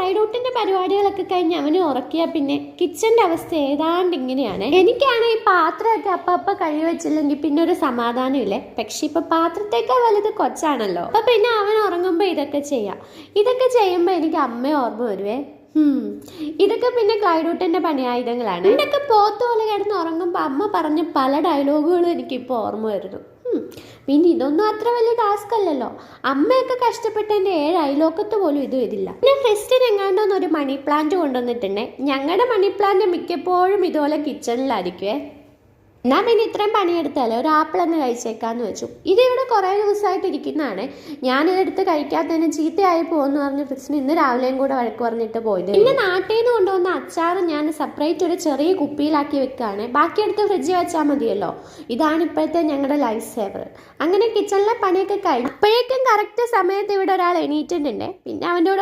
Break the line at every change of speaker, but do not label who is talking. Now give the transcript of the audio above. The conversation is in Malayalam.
ക്ലൈഡൂട്ടിന്റെ പരിപാടികളൊക്കെ കഴിഞ്ഞ് അവനെ ഉറക്കിയാൽ പിന്നെ കിച്ചന്റെ അവസ്ഥ ഏതാണ്ട് ഇങ്ങനെയാണ്. എനിക്കാണ് ഈ പാത്രമൊക്കെ അപ്പ കഴിവ് വെച്ചില്ലെങ്കിൽ പിന്നെ ഒരു സമാധാനം ഇല്ലേ. പക്ഷെ ഇപ്പൊ പാത്രത്തേക്കാൾ വലുത് കൊച്ചാണല്ലോ. അപ്പൊ പിന്നെ അവൻ ഉറങ്ങുമ്പോ ഇതൊക്കെ ചെയ്യാം. ഇതൊക്കെ ചെയ്യുമ്പോ എനിക്ക് അമ്മയെ ഓർമ്മ വരുവേ. ഇതൊക്കെ പിന്നെ ക്ലൈഡൂട്ടന്റെ പണിയായുധങ്ങളാണ്. ഇതൊക്കെ പോത്തുപോലെ കിടന്ന് ഉറങ്ങുമ്പോ അമ്മ പറഞ്ഞ പല ഡയലോഗുകളും എനിക്കിപ്പോ ഓർമ്മ വരുന്നു. പിന്നെ ഇതൊന്നും അത്ര വലിയ ടാസ്ക് അല്ലല്ലോ. അമ്മയൊക്കെ കഷ്ടപ്പെട്ടതിന്റെ 7 അയലോക്കത്ത് പോലും ഇത് വരില്ല. പിന്നെ ക്രിസ്ത്യൻ എങ്ങാണ്ടോന്ന് ഒരു മണി പ്ലാന്റ് കൊണ്ടുവന്നിട്ടുണ്ടേ. ഞങ്ങളുടെ മണി പ്ലാന്റ് മിക്കപ്പോഴും ഇതുപോലെ കിച്ചണിലായിരിക്കുവേ. എന്നാ പിന്നെ ഇത്രയും പണിയെടുത്താലേ ഒരു ആപ്പിൾ എന്ന് കഴിച്ചേക്കാന്ന് വെച്ചു. ഇതിവിടെ കുറേ ദിവസമായിട്ട് ഇരിക്കുന്നതാണ്. ഞാനിതെടുത്ത് കഴിക്കാത്തതിന് ചീത്തയായി പോകുമെന്ന് പറഞ്ഞ് ക്രിസ്ത്യൻ ഇന്ന് രാവിലെയും കൂടെ വഴക്ക് പറഞ്ഞിട്ട് പോയത്. പിന്നെ നാട്ടിൽ നിന്ന് കൊണ്ടുവന്ന അച്ചാറ് ഞാൻ സെപ്പറേറ്റ് ഒരു ചെറിയ കുപ്പിയിലാക്കി വെക്കുകയാണ്. ബാക്കിയെടുത്ത് ഫ്രിഡ്ജിൽ വെച്ചാൽ മതിയല്ലോ. ഇതാണ് ഇപ്പോഴത്തെ ഞങ്ങളുടെ ലൈഫ് സേവർ. അങ്ങനെ കിച്ചണിലെ പണിയൊക്കെ കഴിഞ്ഞു. അപ്പോഴേക്കും കറക്റ്റ് സമയത്ത് ഇവിടെ ഒരാൾ എണീറ്റിട്ടുണ്ട്. പിന്നെ അവൻ്റെ കൂടെ